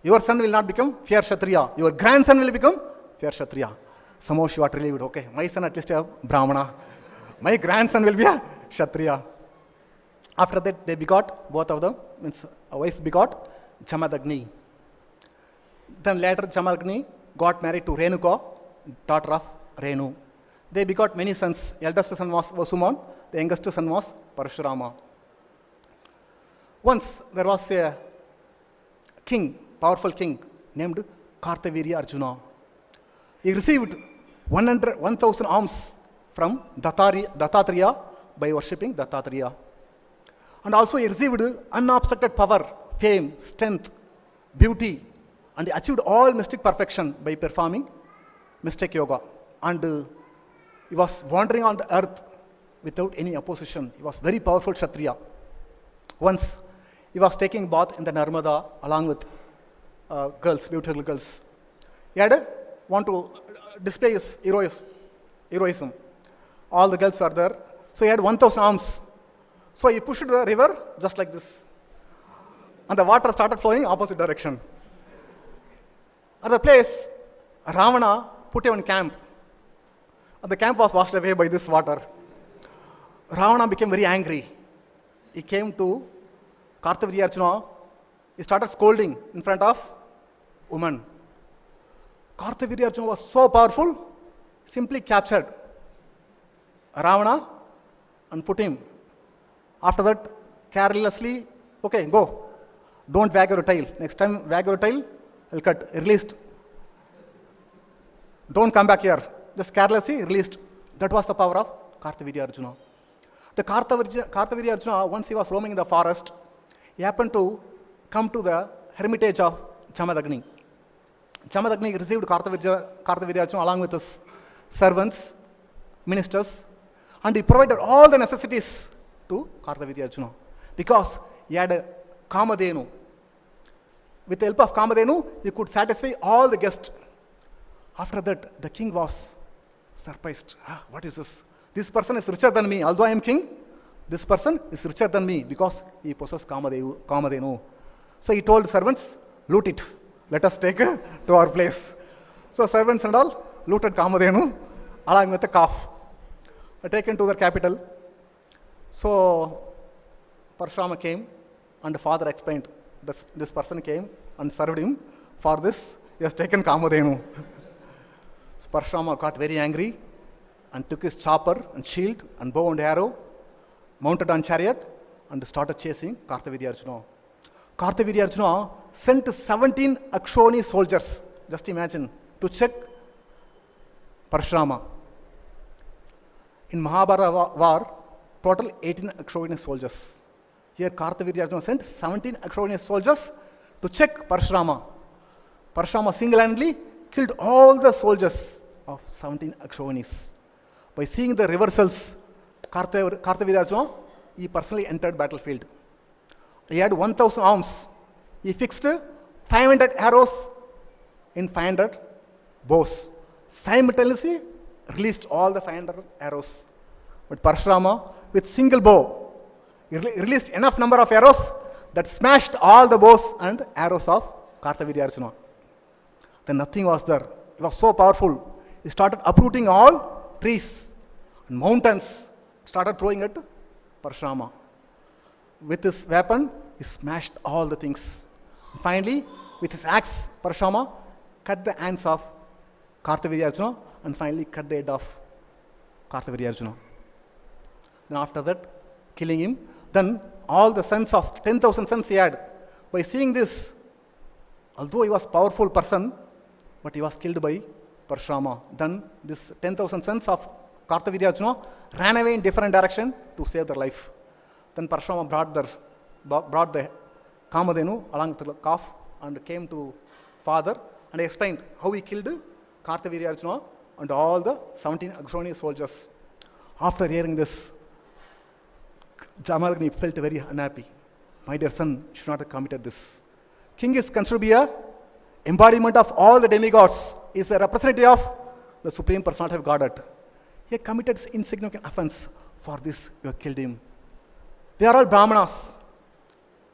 your son will not become fierce Kshatriya. Your grandson will become fierce Kshatriya. Somehow she got relieved. Okay, my son at least a Brahmana. My grandson will be a Kshatriya. After that, they begot, both of them, means a wife begot Jamadagni. Then later Jamadagni got married to Renuka, daughter of Renu. They begot many sons. Eldest son was Vasuman, the youngest son was Parashurama. Once there was a king, powerful king, named Kartavirya Arjuna. He received 1,000 alms from Dattatreya by worshipping Dattatreya. And also he received unobstructed power, fame, strength, beauty, and he achieved all mystic perfection by performing mystic yoga. And he was wandering on the earth without any opposition. He was very powerful Kshatriya. Once he was taking bath in the Narmada along with girls, beautiful girls. He had want to display his heroism. All the girls were there. So he had 1,000 arms. So he pushed the river just like this. And the water started flowing opposite direction. At the place, Ravana put him in camp. And the camp was washed away by this water. Ravana became very angry. He came to Kartavirya Arjuna. He started scolding in front of women. Kartavirya Arjuna was so powerful, simply captured Ravana and put him. After that, carelessly, okay, go. Don't wag your tail. Next time, wag your tail, I'll cut. Released. Don't come back here. Just carelessly released. That was the power of Kartavirya Arjuna. The Kartavirya Arjuna, once he was roaming in the forest, he happened to come to the hermitage of Jamadagni. Jamadagni received Kartavirya Arjuna along with his servants ministers, and he provided all the necessities to Kartavirya Arjuna because he had a Kamadhenu. With the help of Kamadhenu, he could satisfy all the guests. After that, the king was surprised. What is this? This person is richer than me. Although I am king, this person is richer than me because he possesses Kamadhenu. So he told servants, loot it. Let us take to our place. So servants and all looted Kamadhenu along with the calf. Taken to the capital. So Parashurama came and the father explained, this person came and served him. For this, he has taken Kamadhenu. So Parashurama got very angry and took his chopper and shield and bow and arrow, mounted on chariot, and started chasing Kartavirya Arjuna. Kartavirya Arjuna sent 17 Akshoni soldiers, just imagine, to check Parashurama. In Mahabharata war, total 18 Akshoni soldiers. Here Kartavirya Arjuna sent 17 Akshoni soldiers to check Parashurama. Parashurama single-handedly killed all the soldiers of 17 Akshonis. By seeing the reversals, Kartavirya Arjuna, he personally entered battlefield. He had 1,000 arms. He fixed 500 arrows in 500 bows. Simultaneously released all the 500 arrows. But Parashurama, with single bow, he released enough number of arrows that smashed all the bows and arrows of Kartavirya Arjuna. Then nothing was there. It was so powerful. He started uprooting all trees and mountains, started throwing at Parashurama. With his weapon, he smashed all the things. Finally, with his axe, Parashurama cut the hands of Kartavirya Arjuna and finally cut the head of Kartavirya Arjuna. Then after that, killing him, then all the sons of 10,000 sons he had. By seeing this, although he was a powerful person, but he was killed by Parashurama. Then this 10,000 sons of Kartavirya Arjuna ran away in different direction to save their life. Then Parashurama brought the Kamadhenu along with the calf and came to father and explained how he killed Kartavirya Arjuna and all the 17 Akshoni soldiers. After hearing this, Jamadagni felt very unhappy. My dear son, you should not have committed this. King is considered to be a embodiment of all the demigods. He is a representative of the Supreme Personality of Godhead. He committed insignificant offense. For this, you have killed him. We are all Brahmanas.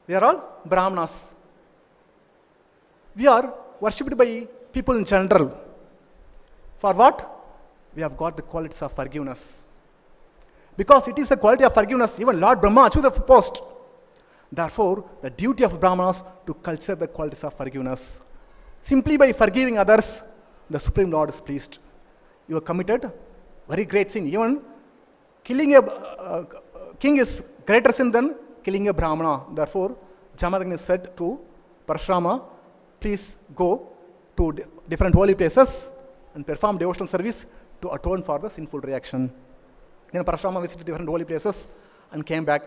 We are all Brahmanas. We are worshipped by people in general. For what? We have got the qualities of forgiveness. Because it is the quality of forgiveness, even Lord Brahma achieved the post. Therefore, the duty of Brahmanas to culture the qualities of forgiveness. Simply by forgiving others, the Supreme Lord is pleased. You have committed very great sin. Even killing a king is greater sin than killing a Brahmana. Therefore, Jamadagni said to Parashurama, please go to different holy places and perform devotional service to atone for the sinful reaction. Then Parashurama visited different holy places and came back.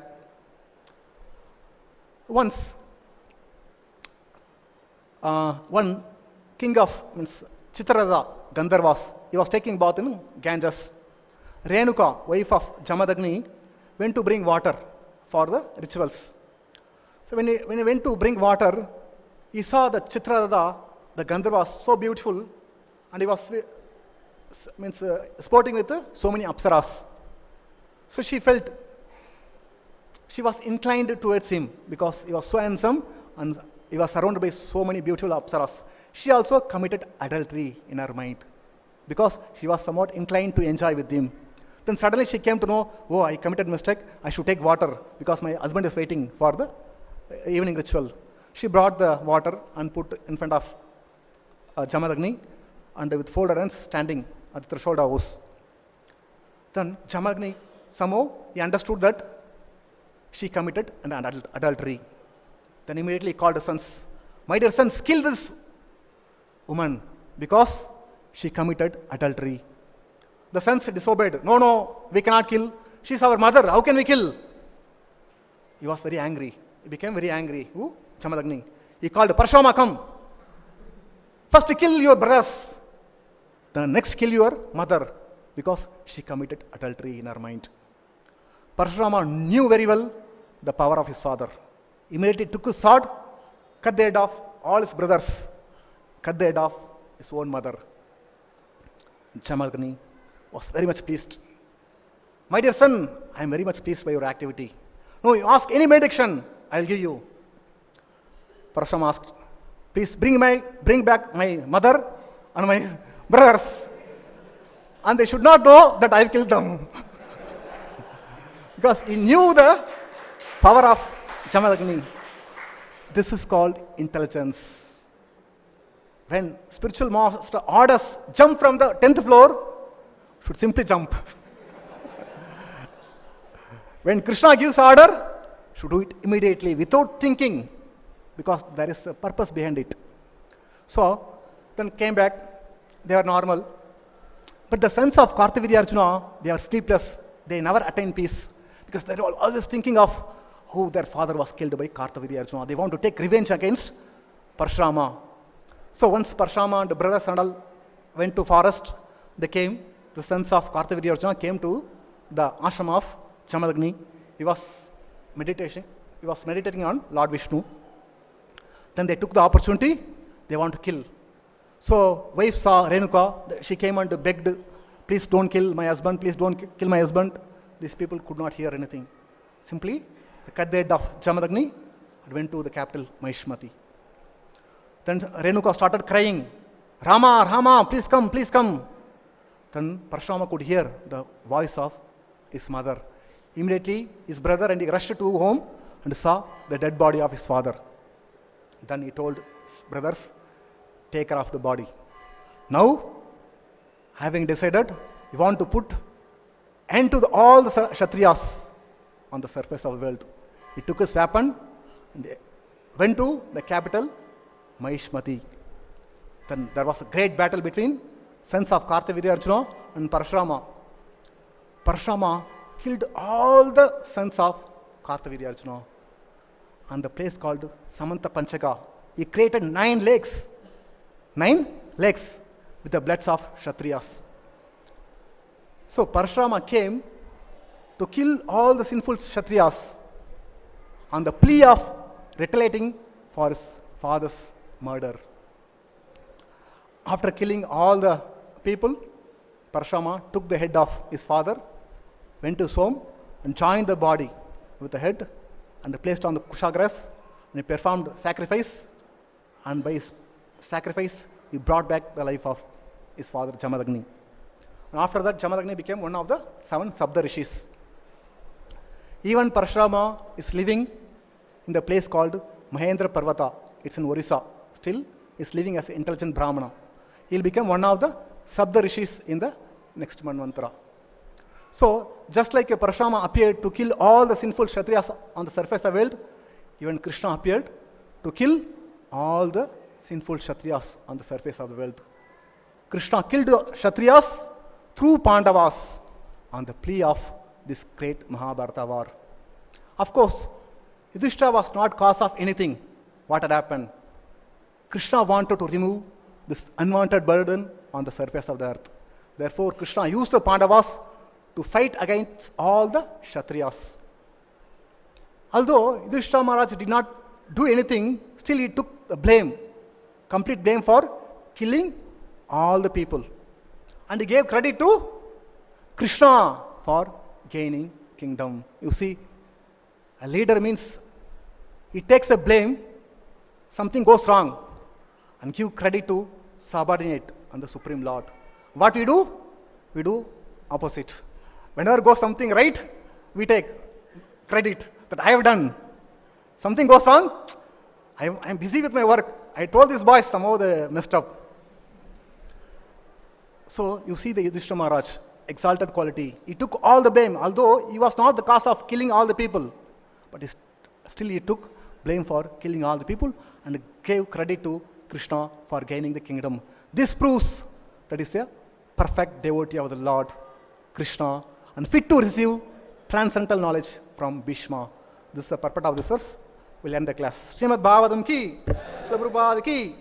Once, one king of Chitraratha, Gandharvas, he was taking bath in Ganges. Renuka, wife of Jamadagni, went to bring water for the rituals. So when he went to bring water, he saw the Chitraratha, the Gandharvas, so beautiful, and he was sporting with so many apsaras. So she was inclined towards him because he was so handsome and he was surrounded by so many beautiful apsaras. She also committed adultery in her mind because she was somewhat inclined to enjoy with him. Then suddenly she came to know, oh, I committed mistake, I should take water because my husband is waiting for the evening ritual. She brought the water and put in front of Jamadagni and with folded hands standing at the threshold of house. Then Jamadagni, somehow he understood that she committed an adultery. Then immediately he called the sons. My dear sons, kill this woman because she committed adultery. The sons disobeyed. No, we cannot kill. She is our mother. How can we kill? He was very angry. He became very angry. Who? Jamadagni. He called, Parashurama, come. First kill your brothers. Then next kill your mother. because she committed adultery in her mind. Parashurama knew very well the power of his father. Immediately took his sword, cut the head off all his brothers, cut the head off his own mother. Jamadagni was very much pleased. My dear son, I am very much pleased by your activity. No, you ask any benediction, I will give you. Parashurama asked, please bring back my mother and my brothers. And they should not know that I have killed them. Because he knew the power of Jamadagni. This is called intelligence. When spiritual master orders jump from the 10th floor, should simply jump. When Krishna gives order, should do it immediately without thinking, because there is a purpose behind it. So, then came back, they are normal. But the sons of Kartavidya Arjuna, they are sleepless, they never attain peace, because they are always thinking of how their father was killed by Kartavidya Arjuna. They want to take revenge against Parashurama. So once Parashurama and the brothers and all went to forest, they came, the sons of Kartavidya Arjuna came to the ashram of Jamadagni. He was meditating on Lord Vishnu. Then they took the opportunity, they want to kill. So wife saw Renuka, she came and begged, please don't kill my husband, please don't kill my husband. These people could not hear anything. Simply, they cut the head of Jamadagni and went to the capital, Mahishmati. Then Renuka started crying, Rama, Rama, please come, please come. Then Parashurama could hear the voice of his mother. Immediately, his brother and he rushed to home and saw the dead body of his father. Then he told his brothers, take care of the body. Now, having decided, he want to put end to all the Kshatriyas on the surface of the world. He took his weapon and went to the capital, Mahishmati. Then there was a great battle between sons of Kartavirya Arjuna and Parashurama. Parashurama killed all the sons of Kartavirya Arjuna on the place called Samanta Panchaka. He created 9 lakes with the bloods of Kshatriyas. So Parashurama came to kill all the sinful Kshatriyas on the plea of retaliating for his father's murder. After killing all the people, Parashurama took the head of his father, went to his home and joined the body with the head and placed on the kushagras, and he performed sacrifice, and by his sacrifice he brought back the life of his father Jamadagni. And after that, Jamadagni became one of the 7 Sabda Rishis. Even Parashurama is living in the place called Mahendra Parvata. It's in Orissa. Still is living as an intelligent Brahmana. He'll become one of the Sabda Rishis in the next Manvantara. So, just like Parashurama appeared to kill all the sinful Kshatriyas on the surface of the world, even Krishna appeared to kill all the sinful Kshatriyas on the surface of the world. Krishna killed the Kshatriyas through Pandavas on the plea of this great Mahabharata war. Of course, Yudhishthira was not cause of anything. What had happened? Krishna wanted to remove this unwanted burden on the surface of the earth. Therefore, Krishna used the Pandavas to fight against all the Kshatriyas. Although Yudhishthira Maharaj did not do anything, still he took the blame, complete blame for killing all the people. And he gave credit to Krishna for gaining kingdom. You see, a leader means he takes a blame, something goes wrong, and give credit to subordinate and the Supreme Lord. What we do? We do opposite. Whenever goes something right, we take credit that I have done. Something goes wrong, I am busy with my work. I told these boys, somehow they messed up. So you see the Yudhishthira Maharaj, exalted quality. He took all the blame, although he was not the cause of killing all the people. But still he took blame for killing all the people and gave credit to Krishna for gaining the kingdom. This proves that he is a perfect devotee of the Lord Krishna and fit to receive transcendental knowledge from Bhishma. This is the purport of this verse. We'll end the class. Srimad Bhagavatam ki, Srila Prabhupada ki.